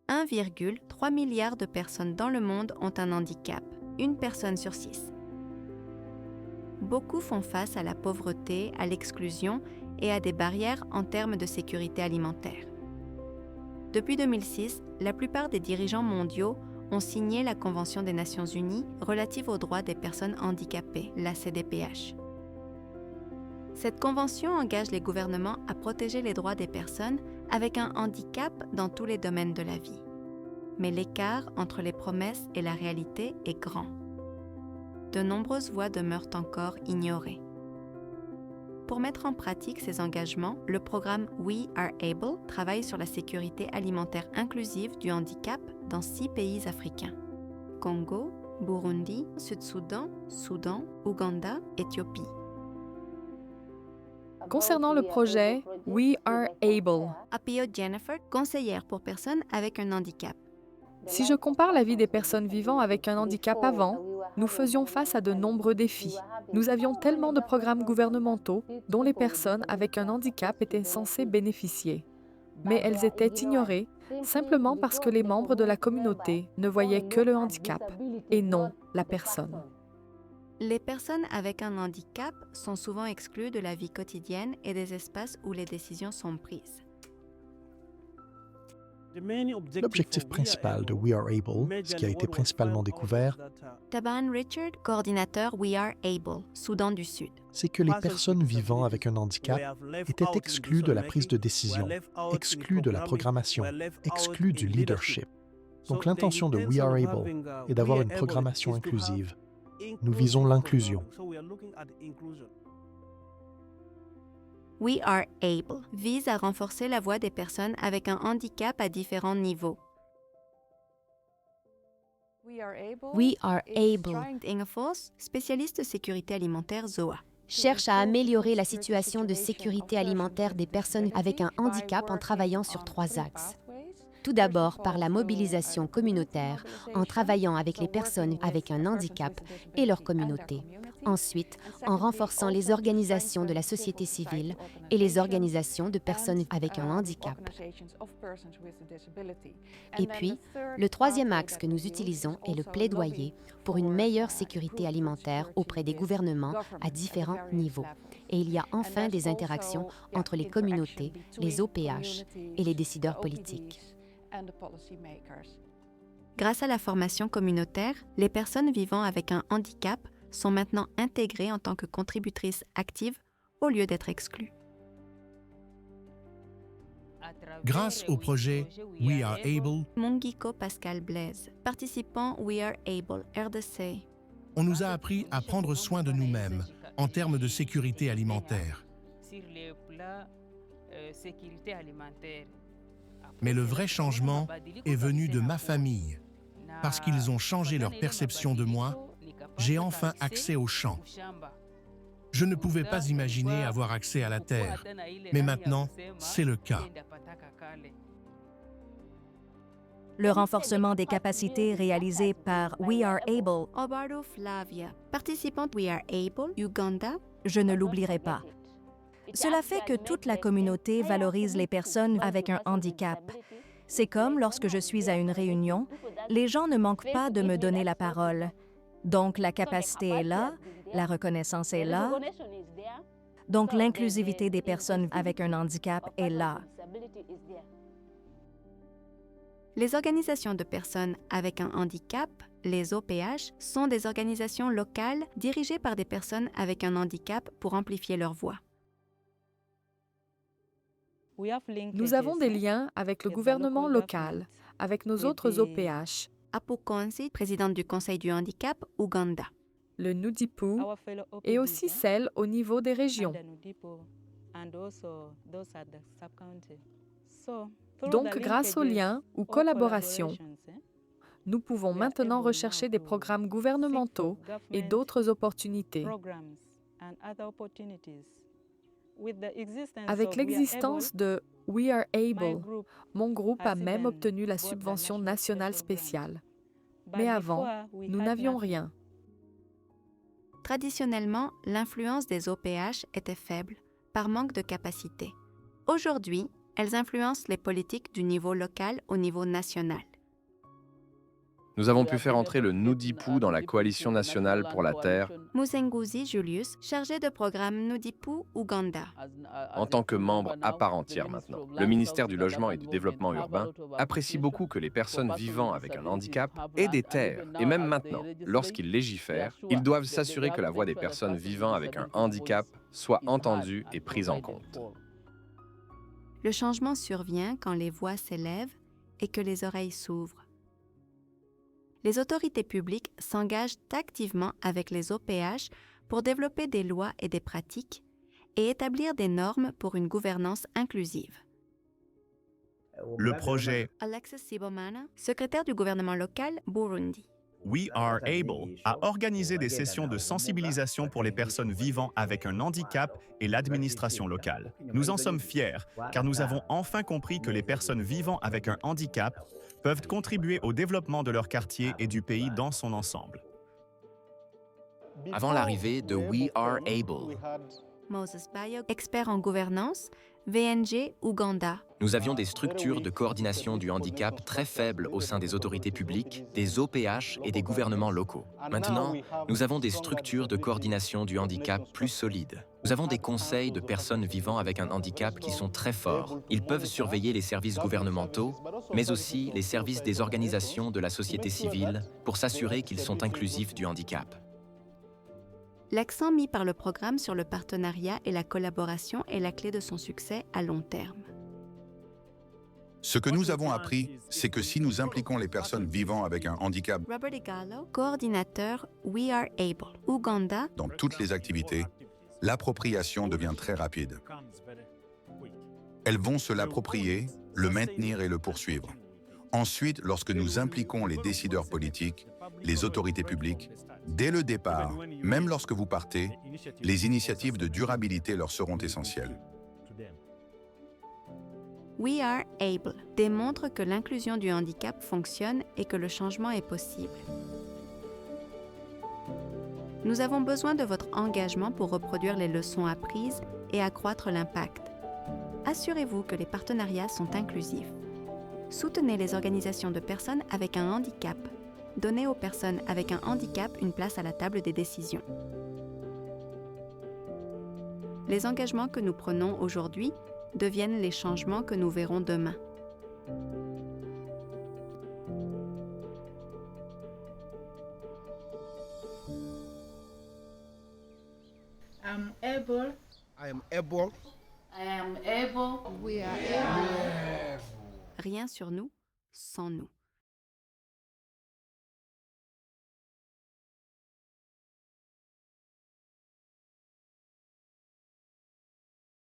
1,3 milliard de personnes dans le monde ont un handicap, une personne sur 6. Beaucoup font face à la pauvreté, à l'exclusion et à des barrières en termes de sécurité alimentaire. Depuis 2006, la plupart des dirigeants mondiaux ont signé la Convention des Nations Unies relative aux droits des personnes handicapées, la CDPH. Cette convention engage les gouvernements à protéger les droits des personnes avec un handicap dans tous les domaines de la vie. Mais l'écart entre les promesses et la réalité est grand. De nombreuses voix demeurent encore ignorées. Pour mettre en pratique ces engagements, le programme We Are Able travaille sur la sécurité alimentaire inclusive du handicap dans 6 pays africains: Congo, Burundi, Sud-Soudan, Soudan, Ouganda, Éthiopie. Concernant le projet We Are Able, Apio Jennifer, conseillère pour personnes avec un handicap. si je compare la vie des personnes vivant avec un handicap avant, nous faisions face à de nombreux défis. Nous avions tellement de programmes gouvernementaux dont les personnes avec un handicap étaient censées bénéficier. Mais elles étaient ignorées simplement parce que les membres de la communauté ne voyaient que le handicap et non la personne. Les personnes avec un handicap sont souvent exclues de la vie quotidienne et des espaces où les décisions sont prises. L'objectif principal de We Are Able, ce qui a été principalement découvert, Taban Richard, coordinateur We Are Able, Soudan du Sud. c'est que les personnes vivant avec un handicap étaient exclues de la prise de décision, exclues de la programmation, exclues du leadership. Donc l'intention de We Are Able est d'avoir une programmation inclusive. Nous visons l'inclusion. We Are Able vise à renforcer la voix des personnes avec un handicap à différents niveaux. We Are Able Ingeforce, spécialiste sécurité alimentaire ZOA. cherche à améliorer la situation de sécurité alimentaire des personnes avec un handicap en travaillant sur 3 axes. Tout d'abord par la mobilisation communautaire, en travaillant avec les personnes avec un handicap et leur communauté. Ensuite, en renforçant les organisations de la société civile et les organisations de personnes avec un handicap. Et puis, le troisième axe que nous utilisons est le plaidoyer pour une meilleure sécurité alimentaire auprès des gouvernements à différents niveaux. Et il y a enfin des interactions entre les communautés, les OPH et les décideurs politiques. Grâce à la formation communautaire, les personnes vivant avec un handicap sont maintenant intégrées en tant que contributrices actives au lieu d'être exclues. Grâce au projet We Are Able, Mungiko Pascal Blaise, participant We Are Able RDC. on nous a appris à prendre soin de nous-mêmes en termes de sécurité alimentaire. Mais le vrai changement est venu de ma famille. Parce qu'ils ont changé leur perception de moi, j'ai enfin accès aux champs. Je ne pouvais pas imaginer avoir accès à la terre, mais maintenant, c'est le cas. Le renforcement des capacités réalisé par We Are Able, Obardo Flavia, participante We Are Able Uganda. je ne l'oublierai pas. Cela fait que toute la communauté valorise les personnes avec un handicap. C'est comme lorsque je suis à une réunion, les gens ne manquent pas de me donner la parole. Donc la capacité est là, la reconnaissance est là, donc l'inclusivité des personnes avec un handicap est là. Les organisations de personnes avec un handicap, les OPH, sont des organisations locales dirigées par des personnes avec un handicap pour amplifier leur voix. nous avons des liens avec le gouvernement local, avec nos autres OPH, Apu Konsi, présidente du Conseil du handicap, Ouganda. le NUDIPU, et aussi celles au niveau des régions. Donc, grâce aux liens ou collaborations, nous pouvons maintenant rechercher des programmes gouvernementaux et d'autres opportunités. Avec l'existence de We Are Able, mon groupe a même obtenu la subvention nationale spéciale. Mais avant, nous n'avions rien. Traditionnellement, l'influence des OPH était faible, par manque de capacité. Aujourd'hui, Elles influencent les politiques du niveau local au niveau national. Nous avons pu faire entrer le Nudipu dans la Coalition nationale pour la terre Musenguzi Julius, chargé de programme Nudipu Uganda. en tant que membre à part entière maintenant. Le ministère du Logement et du Développement urbain apprécie beaucoup que les personnes vivant avec un handicap aient des terres. Et même maintenant, lorsqu'ils légifèrent, ils doivent s'assurer que la voix des personnes vivant avec un handicap soit entendue et prise en compte. Le changement survient quand les voix s'élèvent et que les oreilles s'ouvrent. Les autorités publiques s'engagent activement avec les OPH pour développer des lois et des pratiques et établir des normes pour une gouvernance inclusive. Le projet Alexis Sibomana, secrétaire du gouvernement local Burundi. We Are Able a organisé des sessions de sensibilisation pour les personnes vivant avec un handicap et l'administration locale. Nous en sommes fiers car nous avons enfin compris que les personnes vivant avec un handicap peuvent contribuer au développement de leur quartier et du pays dans son ensemble. Avant l'arrivée de We Are Able, Moses Bayo, expert en gouvernance, VNG Uganda. nous avions des structures de coordination du handicap très faibles au sein des autorités publiques, des OPH et des gouvernements locaux. Maintenant, nous avons des structures de coordination du handicap plus solides. Nous avons des conseils de personnes vivant avec un handicap qui sont très forts. Ils peuvent surveiller les services gouvernementaux, mais aussi les services des organisations de la société civile pour s'assurer qu'ils sont inclusifs du handicap. L'accent mis par le programme sur le partenariat et la collaboration est la clé de son succès à long terme. Ce que nous avons appris, c'est que si nous impliquons les personnes vivant avec un handicap Robert Igalo, coordinateur We Are Able, Uganda, dans toutes les activités, l'appropriation devient très rapide. Elles vont se l'approprier, le maintenir et le poursuivre. Ensuite, lorsque nous impliquons les décideurs politiques, les autorités publiques, dès le départ, même lorsque vous partez, les initiatives de durabilité leur seront essentielles. We Are Able démontre que l'inclusion du handicap fonctionne et que le changement est possible. Nous avons besoin de votre engagement pour reproduire les leçons apprises et accroître l'impact. Assurez-vous que les partenariats sont inclusifs. Soutenez les organisations de personnes avec un handicap. Donnez aux personnes avec un handicap une place à la table des décisions. Les engagements que nous prenons aujourd'hui deviennent les changements que nous verrons demain. I'm able. I am able. I am able. We are able. Rien sur nous sans nous.